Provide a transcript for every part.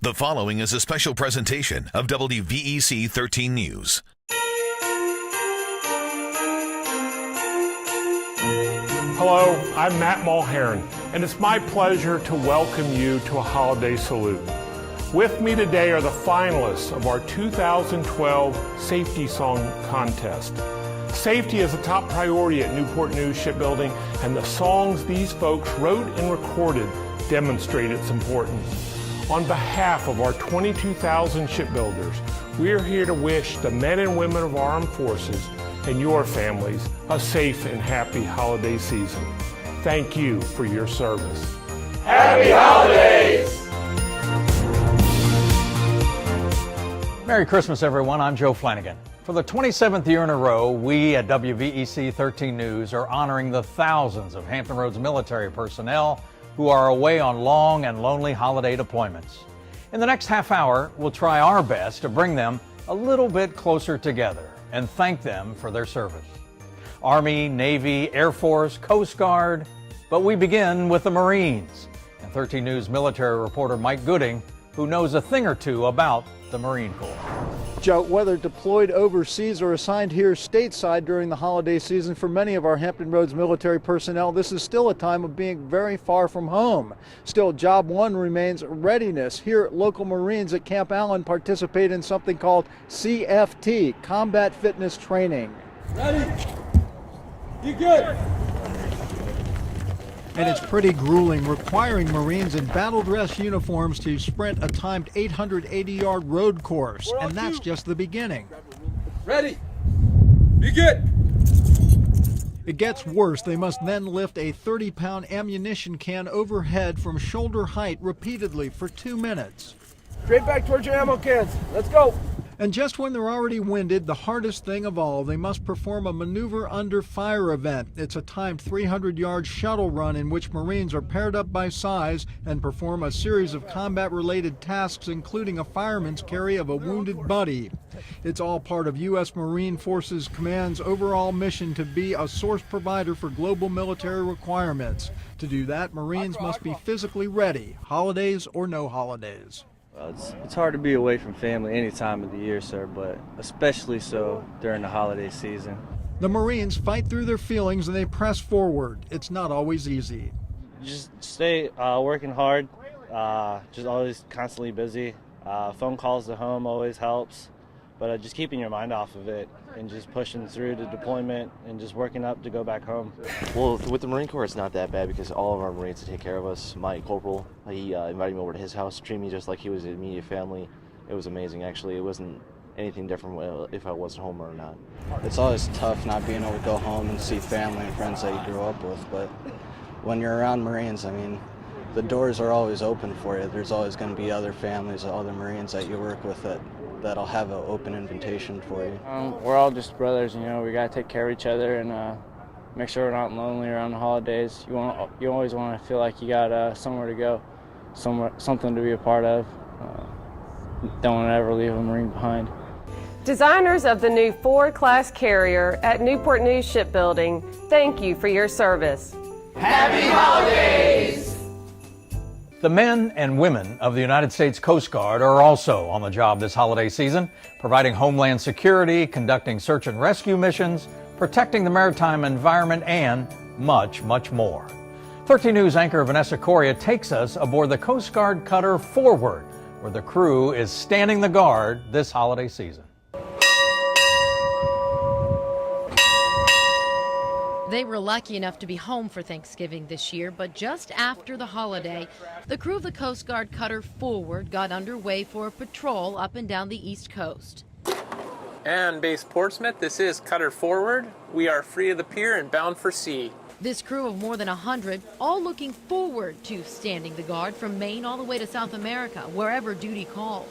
The following is a special presentation of WVEC 13 News. Hello, I'm Matt Mulhern, and it's my pleasure to welcome you to a holiday salute. With me today are the finalists of our 2012 Safety Song Contest. Safety is a top priority at Newport News Shipbuilding, and the songs these folks wrote and recorded demonstrate its importance. On behalf of our 22,000 shipbuilders, we are here to wish the men and women of our armed forces and your families a safe and happy holiday season. Thank you for your service. Happy holidays! Merry Christmas, everyone. I'm Joe Flanagan. For the 27th year in a row, we at WVEC 13 News are honoring the thousands of Hampton Roads military personnel who are away on long and lonely holiday deployments. In the next half hour, we'll try our best to bring them a little bit closer together and thank them for their service. Army, Navy, Air Force, Coast Guard, but we begin with the Marines. And 13 News military reporter Mike Gooding, who knows a thing or two about the Marine Corps. Joe, whether deployed overseas or assigned here stateside during the holiday season, for many of our Hampton Roads military personnel, this is still a time of being very far from home. Still, job one remains readiness. Here, local Marines at Camp Allen participate in something called CFT, Combat Fitness Training. Ready? You good? And it's pretty grueling, requiring Marines in battle dress uniforms to sprint a timed 880-yard road course. And that's just the beginning. Ready? Be good. It gets worse. They must then lift a 30-pound ammunition can overhead from shoulder height repeatedly for 2 minutes. Straight back towards your ammo cans. Let's go. And just when they're already winded, the hardest thing of all, they must perform a maneuver under fire event. It's a timed 300-yard shuttle run in which Marines are paired up by size and perform a series of combat-related tasks, including a fireman's carry of a wounded buddy. It's all part of U.S. Marine Forces Command's overall mission to be a source provider for global military requirements. To do that, Marines must be physically ready, holidays or no holidays. It's hard to be away from family any time of the year, sir, but especially so during the holiday season. The Marines fight through their feelings and they press forward. It's not always easy. Just stay working hard, just always constantly busy. Phone calls to home always helps, but just keeping your mind off of it and just pushing through the deployment and just working up to go back home. Well, with the Marine Corps, it's not that bad because all of our Marines take care of us. My corporal, he invited me over to his house, treated me just like he was an immediate family. It was amazing, actually. It wasn't anything different if I was home or not. It's always tough not being able to go home and see family and friends that you grew up with, but when you're around Marines, I mean, the doors are always open for you. There's always going to be other families, other Marines that you work with that'll have an open invitation for you. We're all just brothers, you know. We gotta take care of each other and make sure we're not lonely around the holidays. You always want to feel like you got somewhere to go, something to be a part of. Don't want to ever leave a Marine behind. Designers of the new Ford-class carrier at Newport News Shipbuilding, thank you for your service. Happy holidays! The men and women of the United States Coast Guard are also on the job this holiday season, providing homeland security, conducting search and rescue missions, protecting the maritime environment, and much, much more. 13 News anchor Vanessa Correa takes us aboard the Coast Guard cutter Forward, where the crew is standing the guard this holiday season. They were lucky enough to be home for Thanksgiving this year, but just after the holiday, the crew of the Coast Guard cutter Forward got underway for a patrol up and down the East Coast. And base Portsmouth, this is Cutter Forward. We are free of the pier and bound for sea. This crew of more than 100, all looking forward to standing the guard from Maine all the way to South America, wherever duty calls.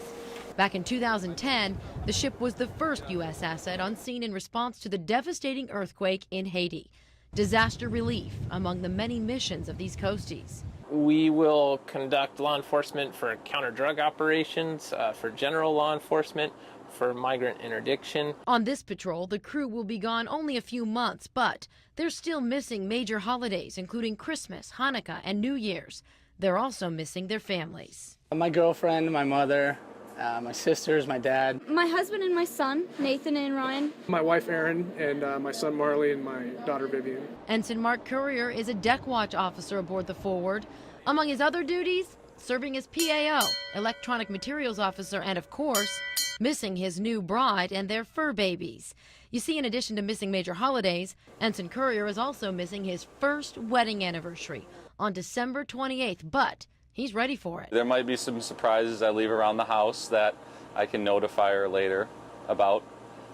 Back in 2010, the ship was the first U.S. asset on scene in response to the devastating earthquake in Haiti. Disaster relief among the many missions of these coasties. We will conduct law enforcement for counter-drug operations, for general law enforcement, for migrant interdiction. On this patrol, the crew will be gone only a few months, but they're still missing major holidays, including Christmas, Hanukkah, and New Year's. They're also missing their families. My girlfriend, my mother, my sisters, my dad. My husband and my son, Nathan and Ryan. My wife, Erin, and my son, Marley, and my daughter, Vivian. Ensign Mark Courier is a deck watch officer aboard the Forward. Among his other duties, serving as PAO, electronic materials officer, and of course, missing his new bride and their fur babies. You see, in addition to missing major holidays, Ensign Courier is also missing his first wedding anniversary on December 28th, but he's ready for it. There might be some surprises I leave around the house that I can notify her later about,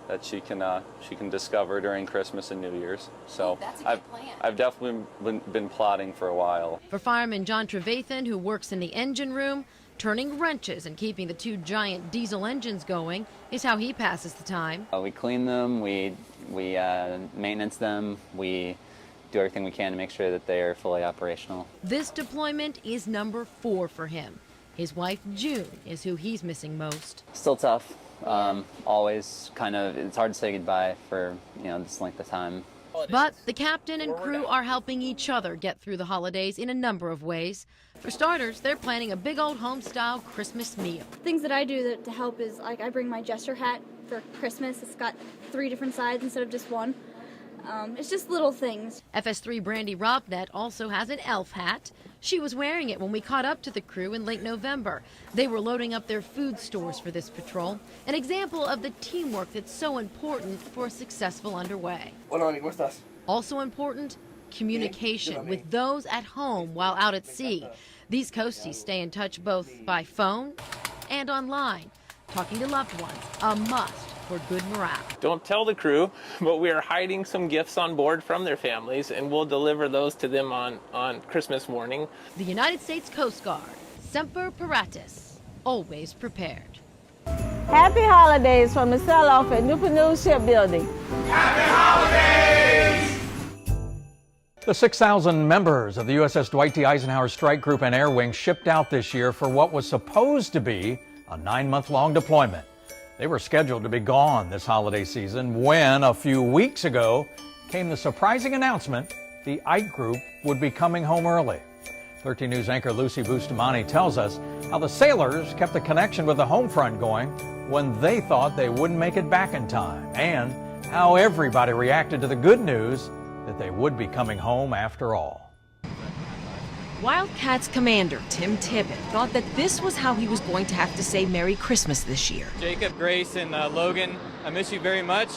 that she can discover during Christmas and New Year's. So I've definitely been plotting for a while. For fireman John Trevathan, who works in the engine room, turning wrenches and keeping the two giant diesel engines going is how he passes the time. We clean them, we maintenance them, we do everything we can to make sure that they are fully operational. This deployment is number 4 for him. His wife June is who he's missing most. Still tough. Always kind of, it's hard to say goodbye for, this length of time. But the captain and crew are helping each other get through the holidays in a number of ways. For starters, they're planning a big old home-style Christmas meal. Things that I do to help is, like, I bring my jester hat for Christmas. It's got 3 different sides instead of just one. It's just little things. FS3 Brandy Robnet also has an elf hat. She was wearing it when we caught up to the crew in late November. They were loading up their food stores for this patrol, an example of the teamwork that's so important for a successful underway. Also important, communication with those at home while out at sea. These coasties stay in touch both by phone and online. Talking to loved ones, a must for good morale. Don't tell the crew, but we are hiding some gifts on board from their families, and we'll deliver those to them on Christmas morning. The United States Coast Guard, Semper Paratus, always prepared. Happy holidays from the sell-off at Newport News Shipbuilding. Happy holidays! The 6,000 members of the USS Dwight D. Eisenhower Strike Group and Air Wing shipped out this year for what was supposed to be a 9-month-long deployment. They were scheduled to be gone this holiday season when, a few weeks ago, came the surprising announcement the Ike Group would be coming home early. 13 News anchor Lucy Bustamante tells us how the sailors kept the connection with the home front going when they thought they wouldn't make it back in time, and how everybody reacted to the good news that they would be coming home after all. Wildcats commander Tim Tibbett thought that this was how he was going to have to say Merry Christmas this year. Jacob, Grace, and Logan, I miss you very much.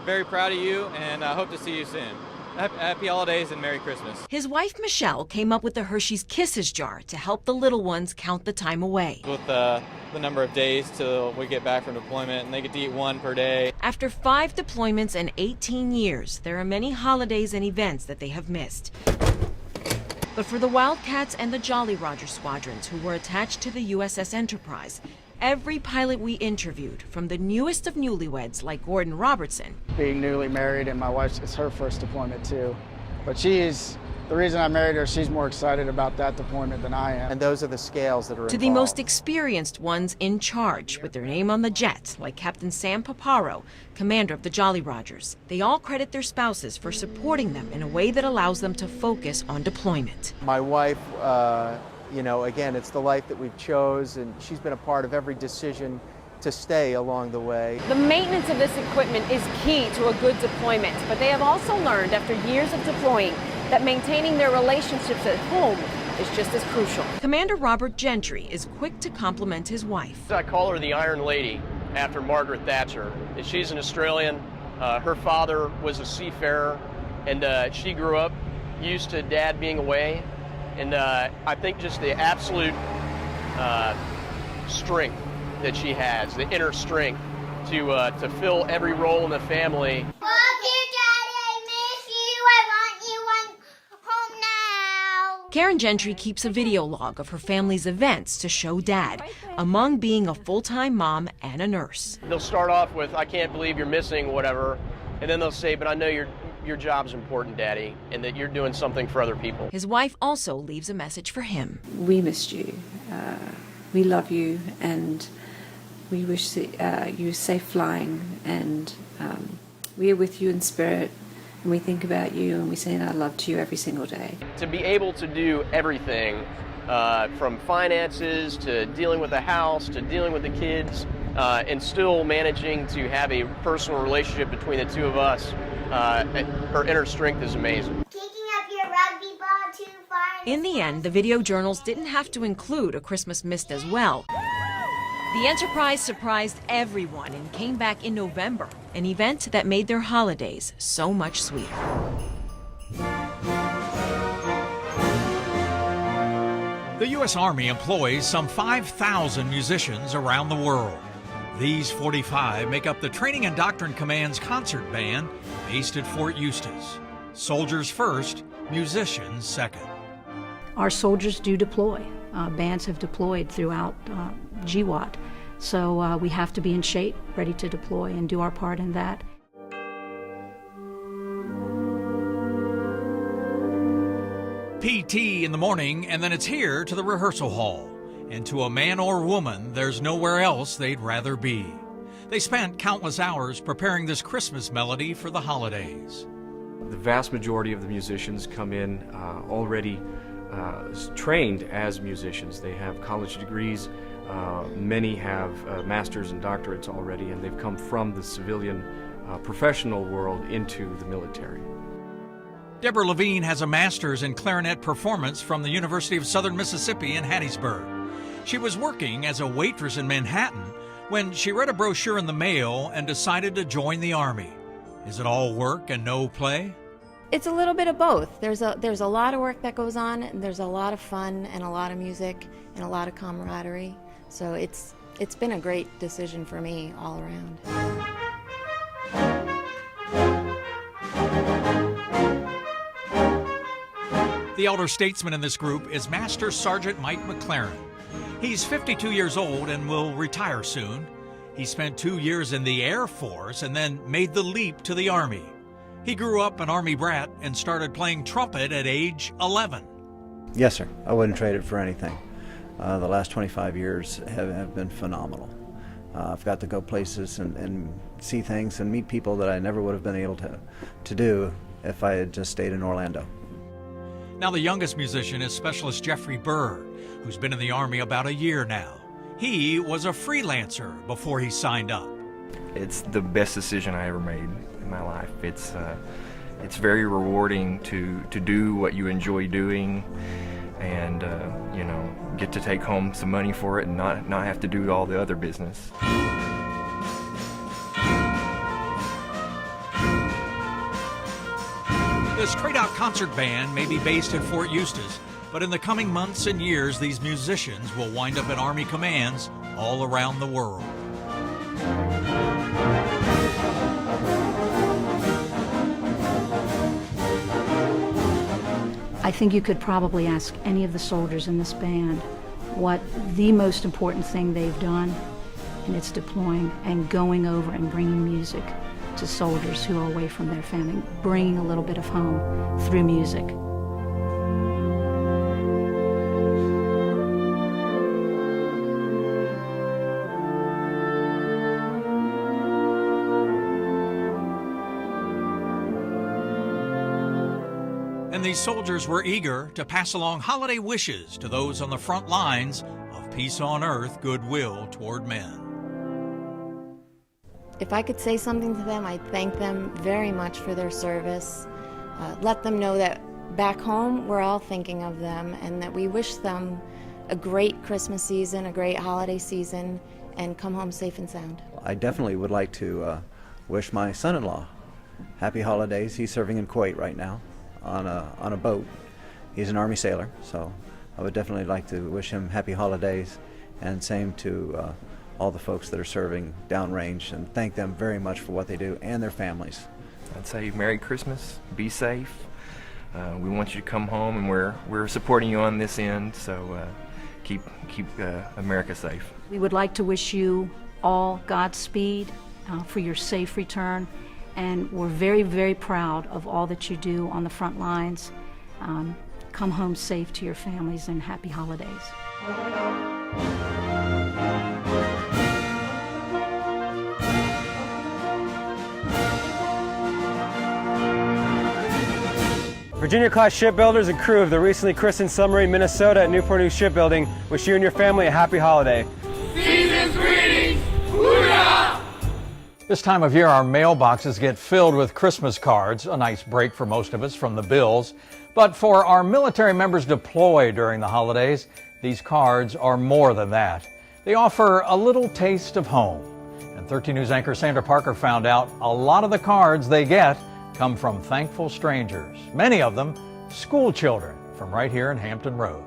Very proud of you, and I hope to see you soon. Happy holidays and Merry Christmas. His wife Michelle came up with the Hershey's Kisses jar to help the little ones count the time away. With the number of days till we get back from deployment, and they get to eat 1 per day. After 5 deployments and 18 years, there are many holidays and events that they have missed. But for the Wildcats and the Jolly Roger squadrons who were attached to the USS Enterprise, every pilot we interviewed, from the newest of newlyweds like Gordon Robertson. Being newly married, and my wife's, it's her first deployment too. But the reason I married her, she's more excited about that deployment than I am. And those are the scales that are to involved. The most experienced ones in charge, with their name on the jet, like Captain Sam Paparo, commander of the Jolly Rogers. They all credit their spouses for supporting them in a way that allows them to focus on deployment. My wife, again, it's the life that we've chose, and she's been a part of every decision to stay along the way. The maintenance of this equipment is key to a good deployment, but they have also learned after years of deploying that maintaining their relationships at home is just as crucial. Commander Robert Gentry is quick to compliment his wife. I call her the Iron Lady after Margaret Thatcher. She's an Australian. Her father was a seafarer, and she grew up used to Dad being away. And I think just the absolute strength that she has, the inner strength to fill every role in the family. Love you, Daddy. I miss you. I want you home now. Karen Gentry keeps a video log of her family's events to show Dad, among being a full-time mom and a nurse. They'll start off with, I can't believe you're missing whatever, and then they'll say, but I know your job's important, Daddy, and that you're doing something for other people. His wife also leaves a message for him. We missed you. We love you, and we wish you safe flying, and we are with you in spirit, and we think about you, and we send our love to you every single day. To be able to do everything from finances to dealing with the house to dealing with the kids, and still managing to have a personal relationship between the two of us. Her inner strength is amazing. Kicking up your rugby ball too far. In the end, the video journals didn't have to include A Christmas Missed as well. The Enterprise surprised everyone and came back in November, an event that made their holidays so much sweeter. The U.S. Army employs some 5,000 musicians around the world. These 45 make up the Training and Doctrine Command's concert band based at Fort Eustis. Soldiers first, musicians second. Our soldiers do deploy. Bands have deployed throughout GWOT. So we have to be in shape, ready to deploy and do our part in that. PT in the morning, and then it's here to the rehearsal hall. And to a man or woman, there's nowhere else they'd rather be. They spent countless hours preparing this Christmas melody for the holidays. The vast majority of the musicians come in already trained as musicians. They have college degrees. Many have masters and doctorates already, and they've come from the civilian professional world into the military. Deborah Levine has a master's in clarinet performance from the University of Southern Mississippi in Hattiesburg. She was working as a waitress in Manhattan when she read a brochure in the mail and decided to join the Army. Is it all work and no play? It's a little bit of both. There's a lot of work that goes on, and there's a lot of fun and a lot of music and a lot of camaraderie. So it's been a great decision for me all around. The elder statesman in this group is Master Sergeant Mike McLaren. He's 52 years old and will retire soon. He spent 2 years in the Air Force and then made the leap to the Army. He grew up an Army brat and started playing trumpet at age 11. Yes, sir. I wouldn't trade it for anything. The last 25 years have been phenomenal. I've got to go places and see things and meet people that I never would have been able to do if I had just stayed in Orlando. Now the youngest musician is Specialist Jeffrey Burr, who's been in the Army about a year now. He was a freelancer before he signed up. It's the best decision I ever made in my life. It's very rewarding to do what you enjoy doing, and get to take home some money for it and not have to do all the other business. This TRADOC concert band may be based at Fort Eustis, but in the coming months and years, these musicians will wind up in Army commands all around the world. I think you could probably ask any of the soldiers in this band what the most important thing they've done, and it's deploying and going over and bringing music to soldiers who are away from their family, bringing a little bit of home through music. And these soldiers were eager to pass along holiday wishes to those on the front lines of peace on earth, goodwill toward men. If I could say something to them, I'd thank them very much for their service. Let them know that back home, we're all thinking of them and that we wish them a great Christmas season, a great holiday season, and come home safe and sound. I definitely would like to wish my son-in-law happy holidays. He's serving in Kuwait right now on a boat. He's an Army sailor, so I would definitely like to wish him happy holidays, and same to all the folks that are serving downrange, and thank them very much for what they do and their families. I'd say Merry Christmas, be safe. We want you to come home, and we're supporting you on this end, so keep America safe. We would like to wish you all Godspeed for your safe return, and we're very, very proud of all that you do on the front lines. Come home safe to your families, and happy holidays. Virginia-class shipbuilders and crew of the recently christened submarine Minnesota at Newport News Shipbuilding wish you and your family a happy holiday. Season's greetings! Hoorah! This time of year, our mailboxes get filled with Christmas cards, a nice break for most of us from the bills. But for our military members deployed during the holidays, these cards are more than that. They offer a little taste of home. And 13 News anchor Sandra Parker found out a lot of the cards they get come from thankful strangers, many of them school children from right here in Hampton Roads.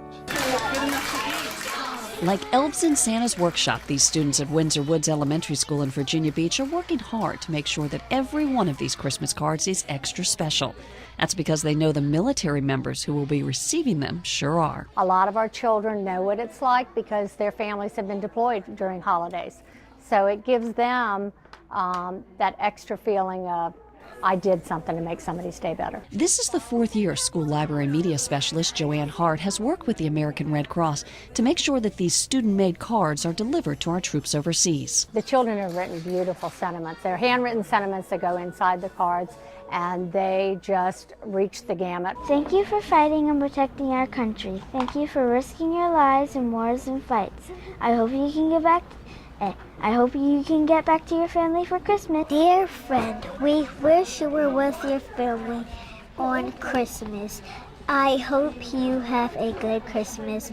Like elves in Santa's workshop, these students at Windsor Woods Elementary School in Virginia Beach are working hard to make sure that every one of these Christmas cards is extra special. That's because they know the military members who will be receiving them sure are. A lot of our children know what it's like because their families have been deployed during holidays. So it gives them that extra feeling of, I did something to make somebody stay better. This is the fourth year school library media specialist Joanne Hart has worked with the American Red Cross to make sure that these student-made cards are delivered to our troops overseas. The children have written beautiful sentiments. They're handwritten sentiments that go inside the cards, and they just reach the gamut. Thank you for fighting and protecting our country. Thank you for risking your lives in wars and fights. I hope you can get back to your family for Christmas. Dear friend, we wish you were with your family on Christmas. I hope you have a good Christmas.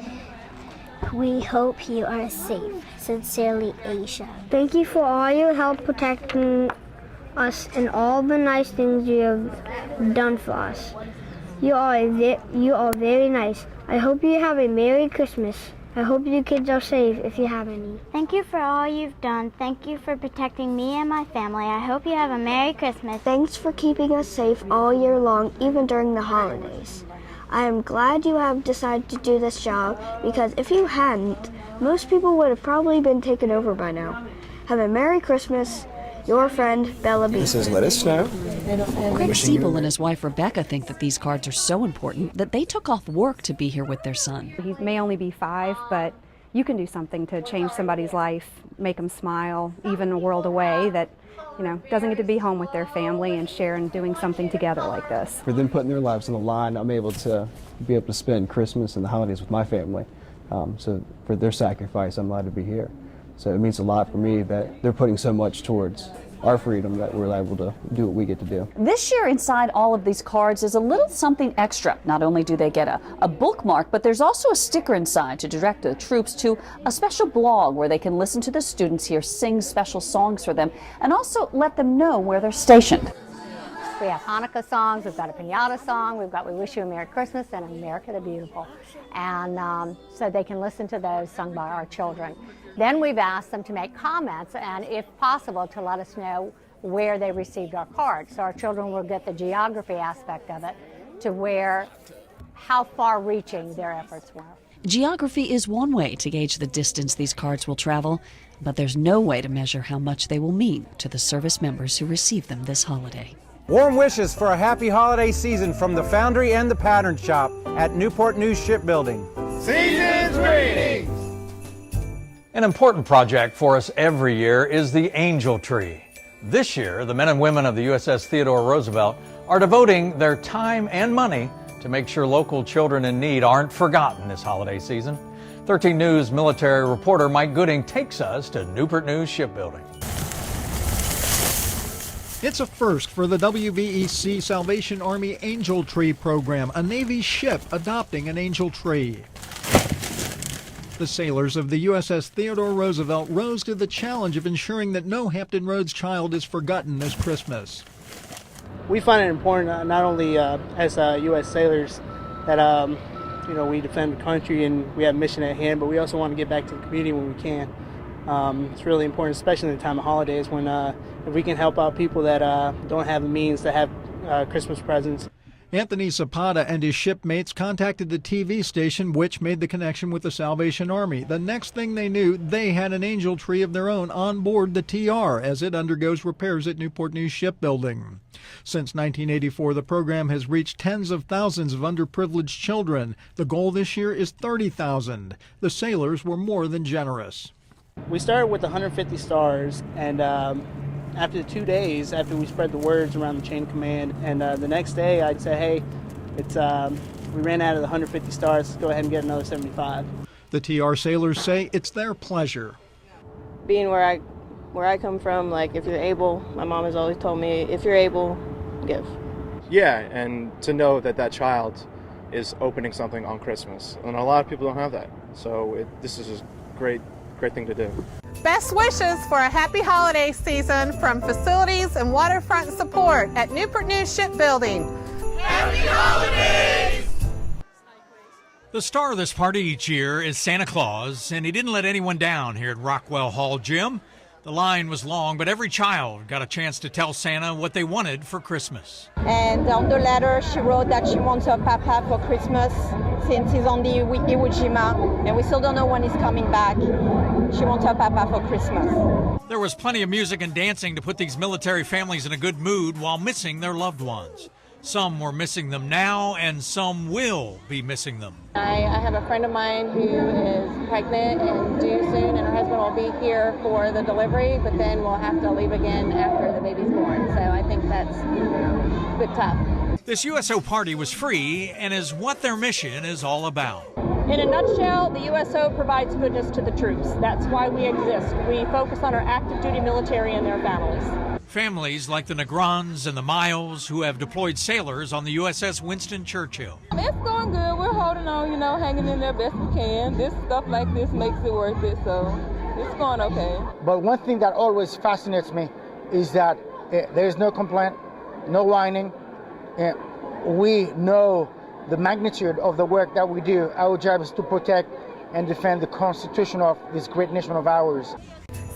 We hope you are safe. Sincerely, Asia. Thank you for all your help protecting us and all the nice things you have done for us. You are very nice. I hope you have a Merry Christmas. I hope you kids are safe if you have any. Thank you for all you've done. Thank you for protecting me and my family. I hope you have a Merry Christmas. Thanks for keeping us safe all year long, even during the holidays. I am glad you have decided to do this job because if you hadn't, most people would have probably been taken over by now. Have a Merry Christmas. Your friend, Bella B. This is Let It Snow. Craig Siebel and his wife Rebecca think that these cards are so important that they took off work to be here with their son. He may only be 5, but you can do something to change somebody's life, make them smile, even a world away that, doesn't get to be home with their family and share and doing something together like this. For them putting their lives on the line, I'm able to spend Christmas and the holidays with my family. So for their sacrifice, I'm allowed to be here. So it means a lot for me that they're putting so much towards our freedom that we're able to do what we get to do. This year inside all of these cards is a little something extra. Not only do they get a bookmark, but there's also a sticker inside to direct the troops to a special blog where they can listen to the students here sing special songs for them and also let them know where they're stationed. We have Hanukkah songs, we've got a pinata song, we've got We Wish You a Merry Christmas and America the Beautiful. And so they can listen to those sung by our children. Then we've asked them to make comments and, if possible, to let us know where they received our card. So our children will get the geography aspect of it to how far-reaching their efforts were. Geography is one way to gauge the distance these cards will travel, but there's no way to measure how much they will mean to the service members who receive them this holiday. Warm wishes for a happy holiday season from the Foundry and the Pattern Shop at Newport News Shipbuilding. Season's greetings! An important project for us every year is the Angel Tree. This year, the men and women of the USS Theodore Roosevelt are devoting their time and money to make sure local children in need aren't forgotten this holiday season. 13 News military reporter Mike Gooding takes us to Newport News Shipbuilding. It's a first for the WVEC Salvation Army Angel Tree program, a Navy ship adopting an angel tree. The sailors of the USS Theodore Roosevelt rose to the challenge of ensuring that no Hampton Roads child is forgotten this Christmas. We find it important not only as U.S. sailors that we defend the country and we have a mission at hand, but we also want to get back to the community when we can. It's really important, especially in the time of holidays, when if we can help out people that don't have the means to have Christmas presents. Anthony Zapata and his shipmates contacted the TV station, which made the connection with the Salvation Army. The next thing they knew, they had an angel tree of their own on board the TR as it undergoes repairs at Newport News Shipbuilding. Since 1984, the program has reached tens of thousands of underprivileged children. The goal this year is 30,000. The sailors were more than generous. We started with 150 stars, and after 2 days, after we spread the words around the chain of command, and the next day I'd say, hey, It's we ran out of the 150 stars. Let's go ahead and get another 75. The TR sailors say it's their pleasure. Being where I come from, like, if you're able, my mom has always told me, if you're able, give. Yeah, and to know that that child is opening something on Christmas, and a lot of people don't have that. So this is a great thing to do. Best wishes for a happy holiday season from Facilities and Waterfront Support at Newport News Shipbuilding. Happy holidays! The star of this party each year is Santa Claus, and he didn't let anyone down here at Rockwell Hall Gym. The line was long, but every child got a chance to tell Santa what they wanted for Christmas. And on the letter, she wrote that she wants her papa for Christmas since he's on the Iwo Jima, and we still don't know when he's coming back. She wants her papa for Christmas. There was plenty of music and dancing to put these military families in a good mood while missing their loved ones. Some were missing them now, and some will be missing them. I have a friend of mine who is pregnant and due soon, and her husband will be here for the delivery, but then we'll have to leave again after the baby's born. So I think that's a bit tough. This USO party was free and is what their mission is all about. In a nutshell, the USO provides goodness to the troops. That's why we exist. We focus on our active duty military and their families. Families like the Negrons and the Miles who have deployed sailors on the USS Winston Churchill. It's going good. We're holding on, hanging in there best we can. This stuff like this makes it worth it, so it's going okay. But one thing that always fascinates me is that there's no complaint, no whining. We know the magnitude of the work that we do. Our job is to protect and defend the Constitution of this great nation of ours.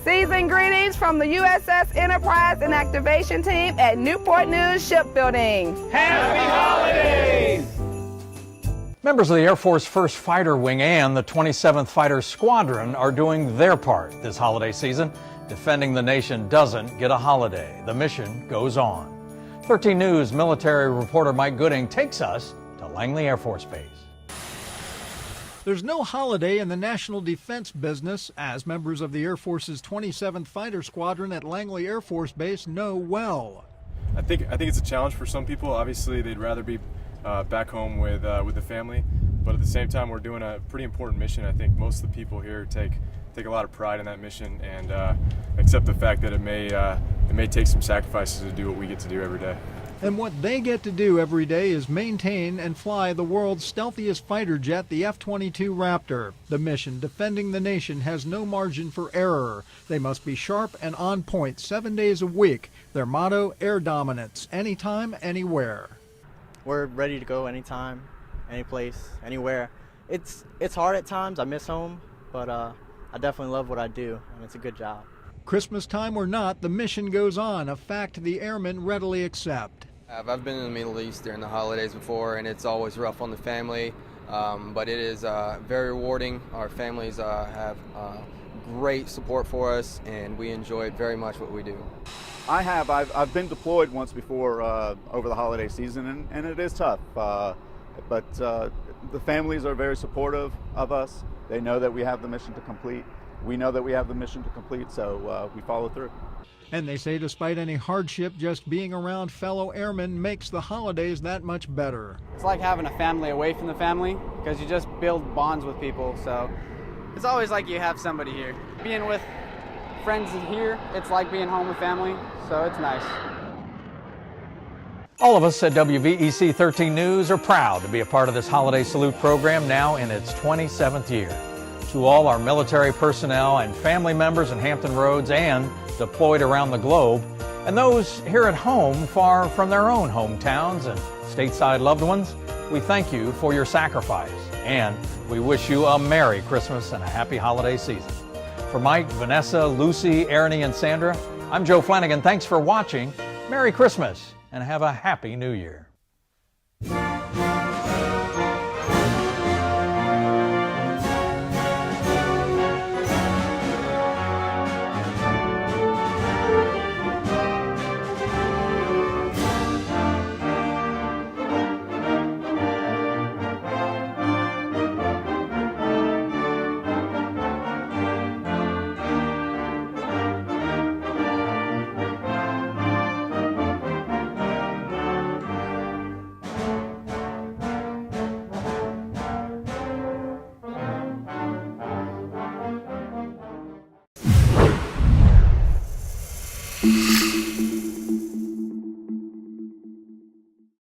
Season greetings from the USS Enterprise and Activation Team at Newport News Shipbuilding. Happy holidays! Members of the Air Force 1st Fighter Wing and the 27th Fighter Squadron are doing their part this holiday season. Defending the nation doesn't get a holiday. The mission goes on. 13 News military reporter Mike Gooding takes us to Langley Air Force Base. There's no holiday in the national defense business, as members of the Air Force's 27th Fighter Squadron at Langley Air Force Base know well. I think it's a challenge for some people. Obviously, they'd rather be back home with the family, but at the same time, we're doing a pretty important mission. I think most of the people here take a lot of pride in that mission and accept the fact that it may take some sacrifices to do what we get to do every day. And what they get to do every day is maintain and fly the world's stealthiest fighter jet, the F-22 Raptor. The mission, defending the nation, has no margin for error. They must be sharp and on point 7 days a week. Their motto, air dominance, anytime, anywhere. We're ready to go anytime, any place, anywhere. It's hard at times. I miss home, but I definitely love what I do, and it's a good job. Christmas time or not, the mission goes on, a fact the airmen readily accept. I've been in the Middle East during the holidays before, and it's always rough on the family, but it is very rewarding. Our families have great support for us, and we enjoy very much what we do. I've been deployed once before over the holiday season, and it is tough, but the families are very supportive of us. They know that we have the mission to complete. We know that we have the mission to complete, so we follow through. And they say despite any hardship, just being around fellow airmen makes the holidays that much better. It's like having a family away from the family because you just build bonds with people, so it's always like you have somebody here. Being with friends here, it's like being home with family, so it's nice. All of us at WVEC 13 News are proud to be a part of this Holiday Salute program now in its 27th year. To all our military personnel and family members in Hampton Roads and deployed around the globe, and those here at home far from their own hometowns and stateside loved ones, we thank you for your sacrifice, and we wish you a Merry Christmas and a Happy Holiday season. For Mike, Vanessa, Lucy, Ernie, and Sandra, I'm Joe Flanagan. Thanks for watching. Merry Christmas and have a Happy New Year.